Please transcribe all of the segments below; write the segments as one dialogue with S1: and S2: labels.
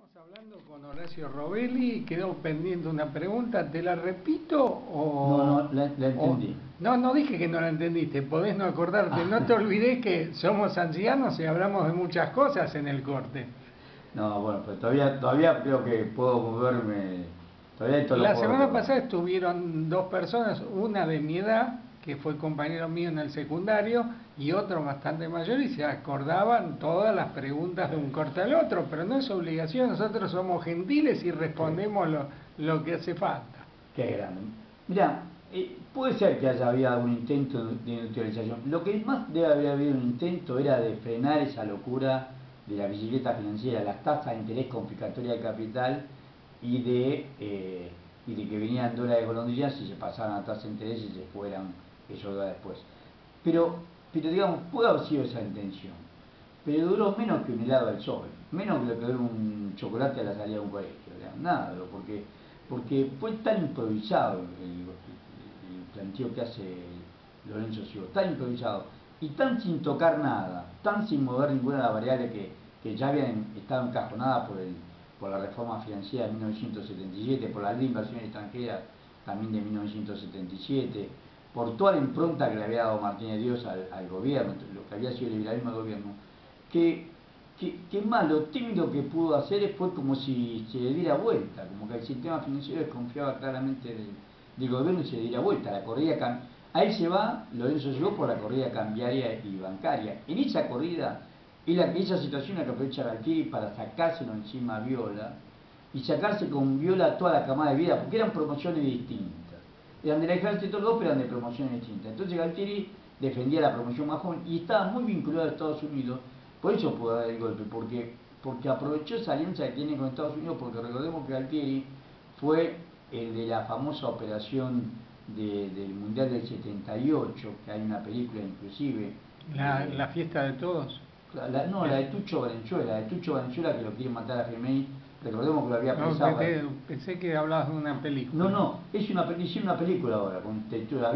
S1: Estamos hablando con Horacio Robelli, quedó pendiente una pregunta, ¿te la repito o...?
S2: No, la entendí.
S1: No dije que no la entendiste, podés no acordarte, no te olvides que somos ancianos y hablamos de muchas cosas en el corte.
S2: No, bueno, pues todavía creo que puedo moverme, todavía esto lo
S1: La
S2: puedo
S1: semana
S2: recordar.
S1: pasada estuvieron dos personas, una de mi edad, que fue compañero mío en el secundario, y otro bastante mayor, y se acordaban todas las preguntas de un corte al otro, pero no es obligación, nosotros somos gentiles y respondemos lo que hace falta.
S2: Qué grande. Mirá, puede ser que haya habido algún intento de industrialización. Lo que más debe haber habido un intento era de frenar esa locura de la bicicleta financiera, las tasas de interés confiscatoria de capital y de que venían dólares de golondrinas y se pasaran a tasa de interés y se fueran esos dólares después. Pero digamos, puede haber sido esa intención, pero duró menos que un helado al sol, menos que lo que dura un chocolate a la salida de un colegio, digamos, nada, porque fue tan improvisado el planteo que hace Lorenzo Scioli, tan improvisado y tan sin tocar nada, tan sin mover ninguna de las variables que ya habían estado encajonadas por la reforma financiera de 1977, por la ley de inversión extranjera también de 1977, por toda la impronta que le había dado Martínez Dios al gobierno, lo que había sido el liberalismo del gobierno, que más lo tímido que pudo hacer fue como si se le diera vuelta, como que el sistema financiero desconfiaba claramente del gobierno y se le diera vuelta. La corrida ahí se va, Lorenzo llegó por la corrida cambiaria y bancaria. En esa corrida, esa situación la que aprovecha Galtieri para sacárselo encima a Viola y sacarse con Viola toda la camada de vida, porque eran promociones distintas. Eran del ejército los dos, pero eran de promociones distintas. Entonces Galtieri defendía la promoción más joven y estaba muy vinculado a Estados Unidos. Por eso pudo dar el golpe, porque aprovechó esa alianza que tiene con Estados Unidos, porque recordemos que Galtieri fue el de la famosa operación del Mundial del 78, que hay una película inclusive.
S1: La fiesta de todos.
S2: La de Tucho Valenzuela, que lo quiere matar a Femeni. Recordemos que lo había pensado.
S1: Pensé que hablabas de una película.
S2: No, hicieron una película ahora con textura.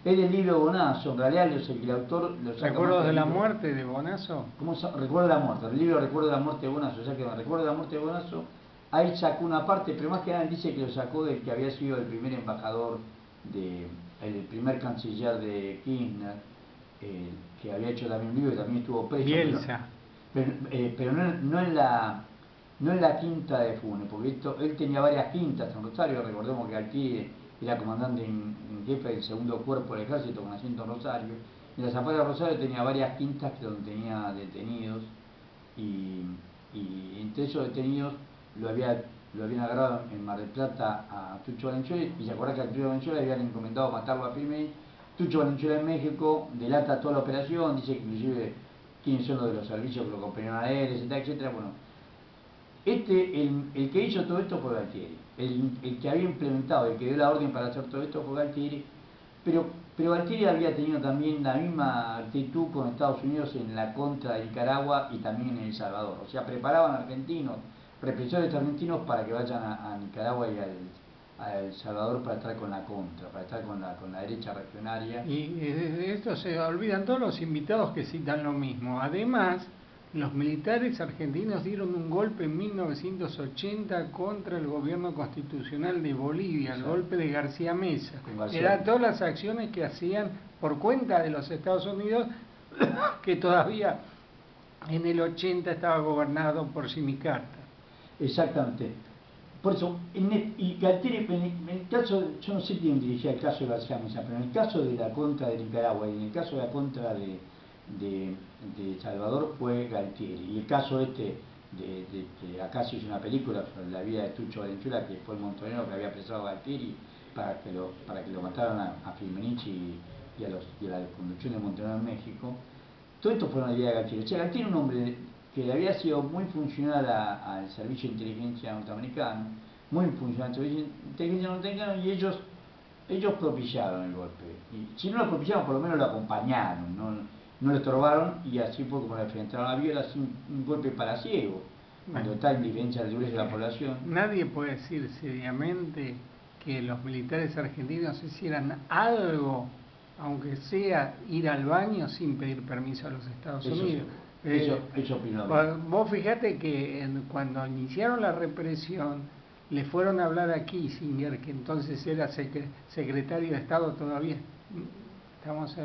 S2: Es del libro Bonazo, en realidad el autor lo saca.
S1: ¿Recuerdos de la muerte de Bonazo?
S2: Recuerdo de la muerte, el libro Recuerdo de la muerte de Bonazo, o sea que Recuerdo de la muerte de Bonazo, ahí sacó una parte, pero más que nada dice que lo sacó del que había sido el primer embajador, el primer canciller de Kirchner, que había hecho también un libro y también estuvo preso.
S1: Bielsa.
S2: Pero no en la quinta de Funes, porque él tenía varias quintas en Rosario. Recordemos que Galtieri era comandante en jefe del segundo cuerpo del ejército con asiento en Rosario. En las afueras de Rosario tenía varias quintas donde tenía detenidos y entre esos detenidos lo habían agarrado en Mar del Plata a Tucho Valenzuela, y se acuerda que a Tucho Valenzuela le habían encomendado matarlo a Firmeni. Tucho Valenzuela en México delata toda la operación, dice que inclusive quiénes son los de los servicios que lo acompañaron a él, etcétera, etcétera. Bueno, el que hizo todo esto fue Galtieri, el que había implementado, el que dio la orden para hacer todo esto fue Galtieri, pero Galtieri había tenido también la misma actitud con Estados Unidos en la contra de Nicaragua y también en El Salvador. O sea, preparaban argentinos, represores argentinos para que vayan a Nicaragua y a El Salvador para estar con la contra, para estar con la derecha reaccionaria.
S1: Y de esto se olvidan todos los invitados que citan lo mismo. Además, los militares argentinos dieron un golpe en 1980 contra el gobierno constitucional de Bolivia, el golpe de García Meza. Eran todas las acciones que hacían por cuenta de los Estados Unidos, que todavía en el 80 estaba gobernado por Jimmy Carter.
S2: Exactamente. Por eso, y Galtieri, en el caso, yo no sé quién dirigía el caso de García Meza, pero en el caso de la contra de Nicaragua y en el caso de la contra de Salvador fue Galtieri. Y el caso acá se hizo una película sobre la vida de Tucho Valenzuela, que fue el montonero que había apresado a Galtieri para que lo mataran a Firmenich y a la conducción de Montonero en México. Todo esto fue una idea de Galtieri. O sea, Galtieri era un hombre que había sido muy funcional al servicio de inteligencia norteamericano, muy funcional al servicio de inteligencia norteamericano, y ellos propiciaron el golpe. Y si no lo propiciaron, por lo menos lo acompañaron, no lo estorbaron, y así fue como lo enfrentaron a Viola, sin un golpe palaciego, cuando está en diferencia del grueso de la población.
S1: Nadie puede decir seriamente que los militares argentinos hicieran algo, aunque sea ir al baño sin pedir permiso a los Estados Unidos.
S2: Eso opino.
S1: Vos fijate que cuando iniciaron la represión, le fueron a hablar a Kissinger, que entonces era secretario de Estado todavía. Estamos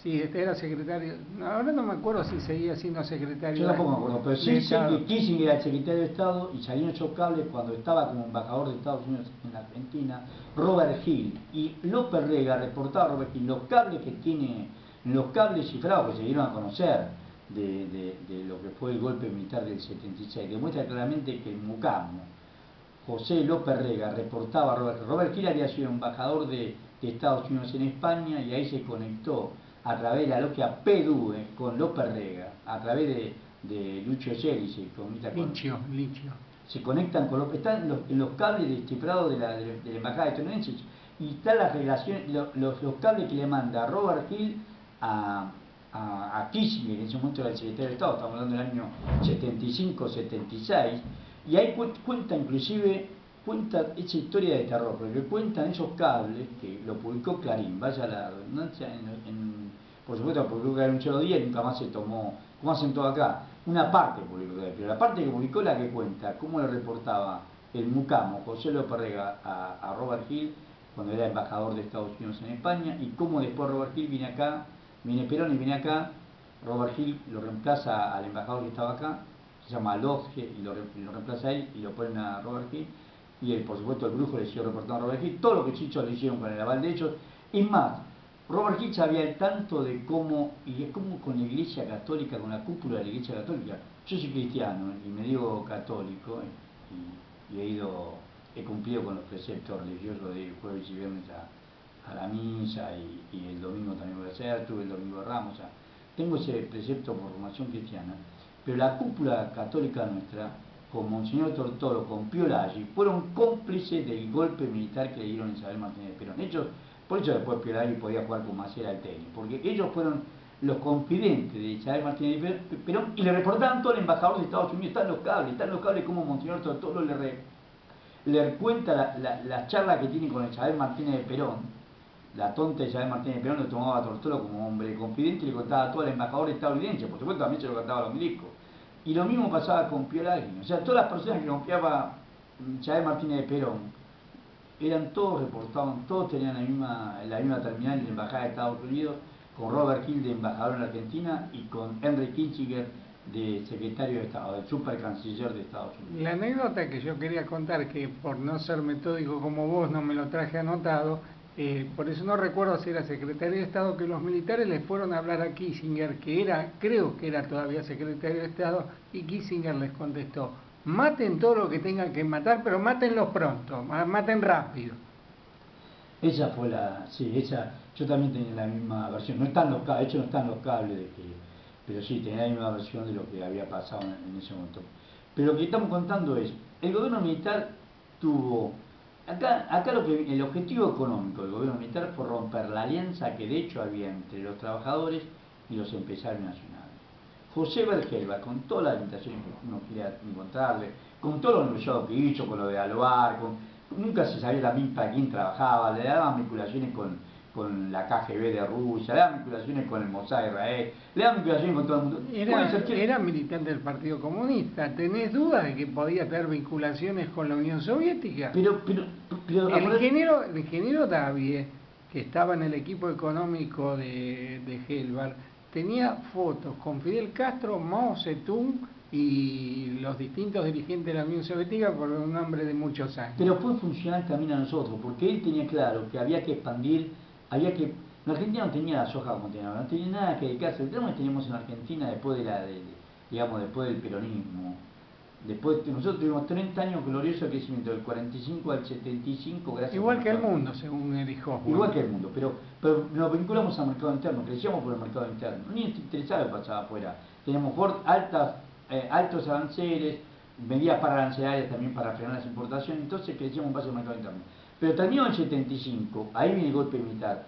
S1: sí, este era secretario. Ahora no me acuerdo si seguía siendo secretario.
S2: Yo tampoco me acuerdo, pero sí sé
S1: Estado.
S2: que Kissinger era el secretario de Estado y salieron esos cables cuando estaba como embajador de Estados Unidos en la Argentina, Robert Hill. Y López Rega reportaba a Robert Hill los cables que tiene, los cables cifrados que se dieron a conocer de lo que fue el golpe militar del 76. Demuestra claramente que el Mucamo, José López Rega, reportaba a Robert Hill había sido embajador de Estados Unidos en España y ahí se conectó a través de la logia PDUE con López Rega, a través de Lucio Gelli, se conecta con...
S1: Licio.
S2: Se conectan con López, están en los cables descifrados de la embajada estadounidense y están las relaciones, los cables que le manda Robert Hill a Kissinger, que en ese momento era el secretario de Estado, estamos hablando del año 75-76, y ahí cuenta inclusive, cuenta esa historia de terror, porque cuentan esos cables que lo publicó Clarín, vaya la redundancia, por supuesto publicó Clarín un solo día y nunca más se tomó, como hacen todo acá, una parte publicó, pero la parte que publicó es la que cuenta cómo le reportaba el Mucamo, José López Rega, a Robert Hill, cuando era embajador de Estados Unidos en España, y cómo después Robert Hill viene acá, viene Perón y viene acá, Robert Hill lo reemplaza al embajador que estaba acá, se llama Lodge, y lo reemplaza a él y lo ponen a Robert Hill, y él, por supuesto, el brujo le siguió reportando a Robert Hill todo lo que Chicho le hicieron con el aval de ellos. Es más, Robert Hill sabía el tanto de cómo, y es como con la Iglesia Católica, con la cúpula de la Iglesia Católica. Yo soy cristiano y me digo católico y he cumplido con los preceptos religiosos de jueves y viernes a la misa y el domingo también voy a hacer, tuve el domingo de Ramos. O sea, tengo ese precepto por formación cristiana, pero la cúpula católica nuestra, con Monseñor Tortoro, con Piolaggi, fueron cómplices del golpe militar que le dieron a Isabel Martínez de Perón. Por eso después Piolaggi podía jugar con Maciel al tenis, porque ellos fueron los confidentes de Isabel Martínez de Perón y le reportaban todo al embajador de Estados Unidos. Están los cables como Monseñor Tortoro le cuenta la charla que tiene con Isabel Martínez de Perón. La tonta Isabel Martínez de Perón lo tomaba a Tortoro como hombre confidente y le contaba todo al embajador estadounidense, por supuesto también se lo contaba a los milicos. Y lo mismo pasaba con Piolaggi, o sea, todas las personas que confiaba Isabel Martínez de Perón, eran todos reportados, todos tenían la misma terminal en la embajada de Estados Unidos, con Robert Hill de embajador en Argentina y con Henry Kissinger de secretario de Estado, del super canciller de Estados Unidos.
S1: La anécdota que yo quería contar, que por no ser metódico como vos no me lo traje anotado, por eso no recuerdo si era secretario de Estado, que los militares le fueron a hablar a Kissinger, creo que era todavía secretario de Estado, y Kissinger les contestó: maten todo lo que tengan que matar, pero mátenlos pronto, maten rápido.
S2: Esa fue yo también tenía la misma versión, no están los cables, de hecho no están los cables, pero sí, tenía la misma versión de lo que había pasado en ese momento. Pero lo que estamos contando es, el gobierno militar tuvo, acá el objetivo económico del gobierno militar fue romper la alianza que de hecho había entre los trabajadores y los empresarios nacionales. José Bergelba, con todas las limitaciones que uno quiera encontrarle, con todo lo negociado que hizo, con lo de Aloar, nunca se sabía también para quién trabajaba, le daban vinculaciones con la KGB de Rusia, le daban vinculaciones con el Mossad de Israel, le daban vinculaciones con todo el mundo.
S1: Era militante del Partido Comunista. ¿Tenés duda de que podía tener vinculaciones con la Unión Soviética?
S2: Pero
S1: el ingeniero Davie, que estaba en el equipo económico de Helvar, tenía fotos con Fidel Castro, Mao Zedong y los distintos dirigentes de la Unión Soviética por un hombre de muchos años.
S2: Pero fue funcional también a nosotros, porque él tenía claro que había que expandir, en Argentina no tenía la soja como tenía ahora, no tenía nada que dedicarse. El tema que teníamos en Argentina después después del peronismo, nosotros tuvimos 30 años glorioso crecimiento, del 45 al 75, gracias
S1: igual que el mundo, según dijo.
S2: Igual que el mundo, pero nos vinculamos al mercado interno, crecíamos por el mercado interno, ni nos interesaba lo que pasaba afuera. Teníamos altos aranceles, medidas pararancelarias también para frenar las importaciones, entonces crecíamos en base al mercado interno. Pero terminó el 75, ahí viene el golpe militar,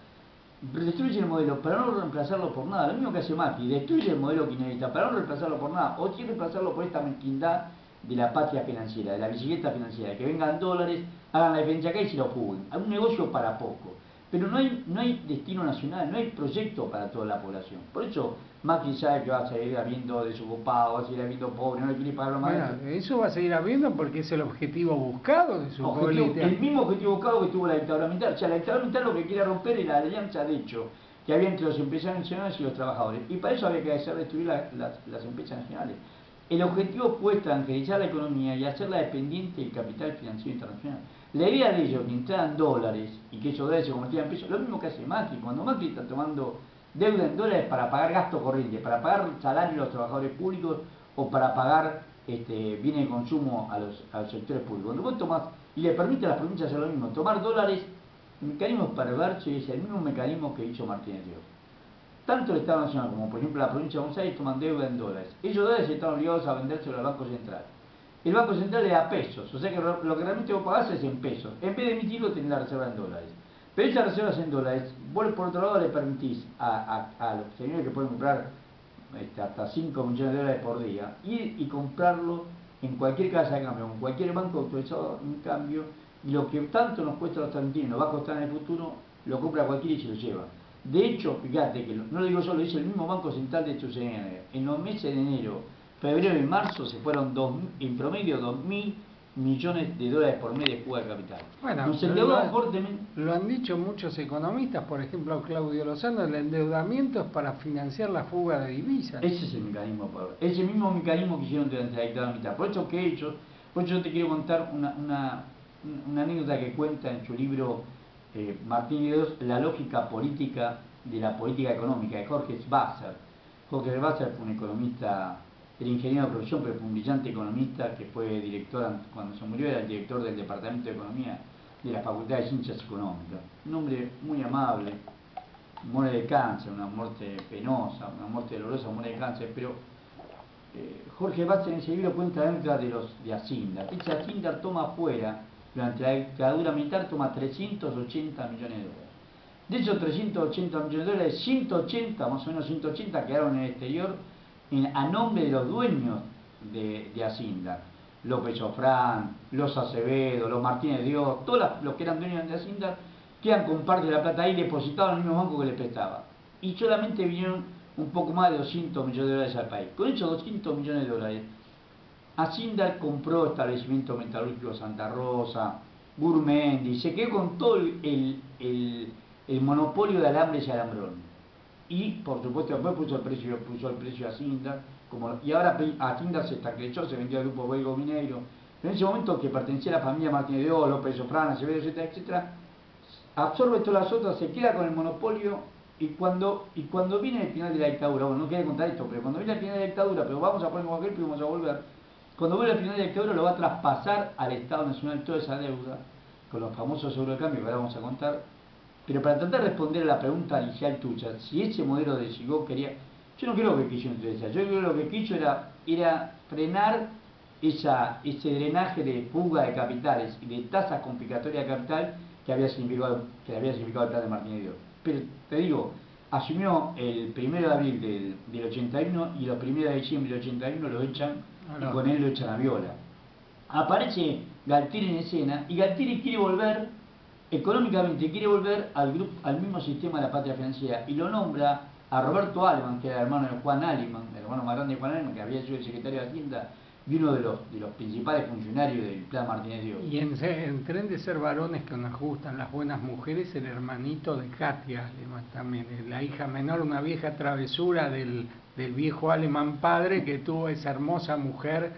S2: destruye el modelo para no reemplazarlo por nada, lo mismo que hace Macri, destruye el modelo kirchnerista para no reemplazarlo por nada, o quiere reemplazarlo por esta mezquindad de la patria financiera, de la bicicleta financiera, que vengan dólares, hagan la diferencia acá y se lo fuguen, un negocio para poco. pero no hay destino nacional, no hay proyecto para toda la población. Por eso Macri sabe que va a seguir habiendo desocupados, va a seguir habiendo pobres, no le quiere pagar los maestros.
S1: Bueno, eso va a seguir habiendo porque es el objetivo buscado de su política.
S2: El mismo objetivo buscado que tuvo la dictadura militar. O sea, la dictadura militar lo que quiere romper es la alianza, de hecho, que había entre los empresarios nacionales y los trabajadores. Y para eso había que hacer destruir las empresas nacionales. El objetivo fue extranjerizar la economía y hacerla dependiente del capital financiero internacional. La idea de ellos que entraran dólares y que esos dólares se convertían en pesos, lo mismo que hace Macri. Cuando Macri está tomando deuda en dólares para pagar gasto corriente, para pagar salario a los trabajadores públicos o para pagar bienes de consumo a los sectores públicos. Cuando vos tomás y le permite a las provincias hacer lo mismo, tomar dólares, el mecanismo perverso y es el mismo mecanismo que hizo Martínez Dios. Tanto el Estado Nacional como por ejemplo la provincia de Buenos Aires toman deuda en dólares. Esos dólares están obligados a vendérselo al Banco Central. El Banco Central le da pesos, o sea que lo que realmente vos pagás es en pesos. En vez de emitirlo tenés la reserva en dólares. Pero esas reservas en dólares, vos por otro lado le permitís a los señores que pueden comprar hasta 5 millones de dólares por día ir y comprarlo en cualquier casa de cambio, en cualquier banco autorizado en cambio, y lo que tanto nos cuesta a los argentinos, nos va a costar en el futuro, lo compra cualquiera y se lo lleva. De hecho, fíjate que no lo digo yo, lo dice el mismo Banco Central de Estudiantes. En los meses de enero, febrero y marzo se fueron en promedio 2.000 millones de dólares por mes de fuga de capital.
S1: Bueno,
S2: nos endeudamos fuertemente.
S1: Lo han dicho muchos economistas, por ejemplo Claudio Lozano, el endeudamiento es para financiar la fuga de divisas.
S2: Ese es el mecanismo, Pablo. Ese mismo mecanismo que hicieron durante la dictadura militar. Por eso que he hecho, por eso yo te quiero contar una anécdota que cuenta en su libro Martínez Dios, La lógica política de la política económica, de Jorge Schwarzer. Jorge Schwarzer fue un economista, era ingeniero de profesión, pero fue un brillante economista que fue director, cuando se murió era el director del Departamento de Economía de la Facultad de Ciencias Económicas. Un hombre muy amable, muere de cáncer, una muerte penosa, una muerte dolorosa, muere de cáncer, pero Jorge Schwarzer en ese libro cuenta dentro de Hacienda. Ese Hacienda toma afuera, durante la dictadura militar, toma 380 millones de dólares. De esos 380 millones de dólares, 180, más o menos 180 quedaron en el exterior a nombre de los dueños de Hacienda. López Ofrán, los Acevedo, los Martínez Dios, todos los que eran dueños de Hacienda, quedan con parte de la plata ahí depositada en el mismo banco que le prestaba. Y solamente vinieron un poco más de 200 millones de dólares al país. Con esos 200 millones de dólares, Hacienda compró establecimientos metalúrgicos Santa Rosa, Gurmendi, se quedó con todo el monopolio de alambres y alambrón. Y por supuesto después puso el precio a Hacienda, y ahora Hacienda se estableció, se vendió al grupo Belgo Mineiro. En ese momento, que pertenecía a la familia Martínez de Oz, López Sofrana, Acevedo, etcétera, etcétera, absorbe todas las otras, se queda con el monopolio. Y cuando viene el final de la dictadura, bueno, no quería contar esto, pero cuando viene el final de la dictadura, pero vamos a poner cualquier y vamos a volver, cuando viene el final de la dictadura lo va a traspasar al Estado Nacional toda esa deuda, con los famosos seguros de cambio que ahora vamos a contar. Pero para tratar de responder a la pregunta inicial tuya, si ese modelo de Sigó quería... Yo no creo que quiso interesar, yo creo que lo que quiso era frenar ese drenaje de fuga de capitales y de tasas complicatorias de capital que había significado el plan de Martínez Dios. Pero te digo, asumió el 1 de abril del 81 y el 1 de diciembre del 81 lo echan y con él lo echan a Viola. Aparece Galtieri en escena y Galtieri quiere volver, económicamente quiere volver al mismo sistema de la patria financiera y lo nombra a Roberto Aleman, que era el hermano de Juan Aleman, el hermano más grande de Juan Aleman, que había sido el secretario de Hacienda y uno de los principales funcionarios del plan Martínez Dios.
S1: Y en tren de ser varones que nos gustan las buenas mujeres, el hermanito de Katia Aleman también, la hija menor, una vieja travesura del viejo Aleman padre que tuvo esa hermosa mujer,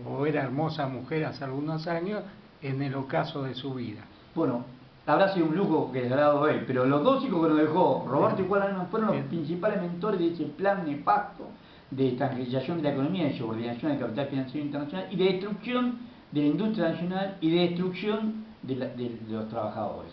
S1: o era hermosa mujer hace algunos años, en el ocaso de su vida.
S2: Bueno, habrá sido un lujo que les habrá dado él, pero los dos hijos que nos dejó, Roberto y Juan Aleman, fueron los principales mentores de ese plan nefasto de extranjerización de la economía, de subordinación del capital financiero internacional y de destrucción de la industria nacional y de destrucción de los trabajadores.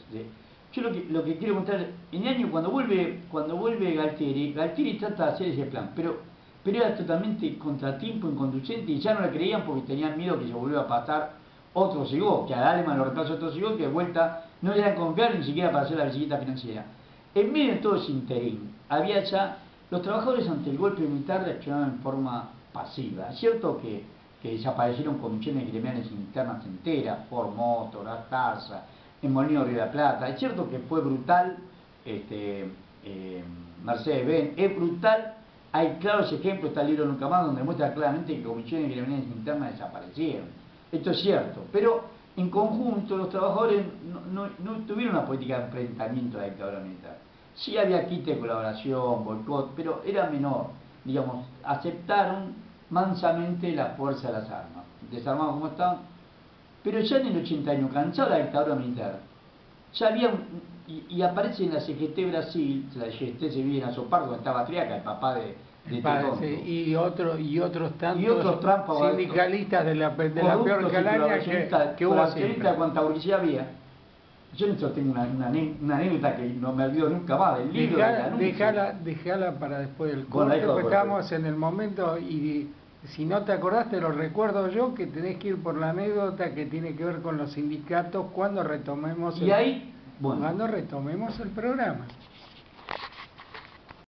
S2: Yo lo que quiero contar, en el año cuando vuelve Galtieri trata de hacer ese plan, pero era totalmente contratiempo, inconducente, y ya no le creían porque tenían miedo que se volviera a pasar otro Sigó, que a Aleman lo reemplazó otro Sigó, que de vuelta no le eran confiables ni siquiera para hacer la bicicleta financiera. En medio de todo ese interín, había ya... Los trabajadores ante el golpe militar reaccionaron en forma pasiva. Es cierto que desaparecieron comisiones gremiales internas enteras, Ford Motor, Artaza, en Molino Río de la Plata. Es cierto que fue brutal, Mercedes-Benz, es brutal. Hay claros ejemplos, está el libro Nunca Más, donde muestra claramente que comisiones gremiales internas desaparecieron. Esto es cierto, pero en conjunto los trabajadores no tuvieron una política de enfrentamiento a la dictadura militar. Sí había quite de colaboración, boicot, pero era menor. Digamos, aceptaron mansamente la fuerza de las armas. Desarmados como estaban. Pero ya en el 81, cansado de la dictadura militar, ya había y aparece en la CGT Brasil, la CGT se vive en Azopardo, donde estaba Triaca, el papá de Tetonto.
S1: Sí, y otros tantos
S2: Y otros trampas,
S1: sindicalistas de la peor calaña que hubo siempre.
S2: Cuánta burguesía había. Yo en eso tengo una anécdota que no me olvido nunca más, del libro del anuncio.
S1: Dejala para después del
S2: Bueno,
S1: corte, porque estamos en el momento y si no te acordás te lo recuerdo yo, que tenés que ir por la anécdota que tiene que ver con los sindicatos cuando retomemos
S2: cuando retomemos
S1: el programa.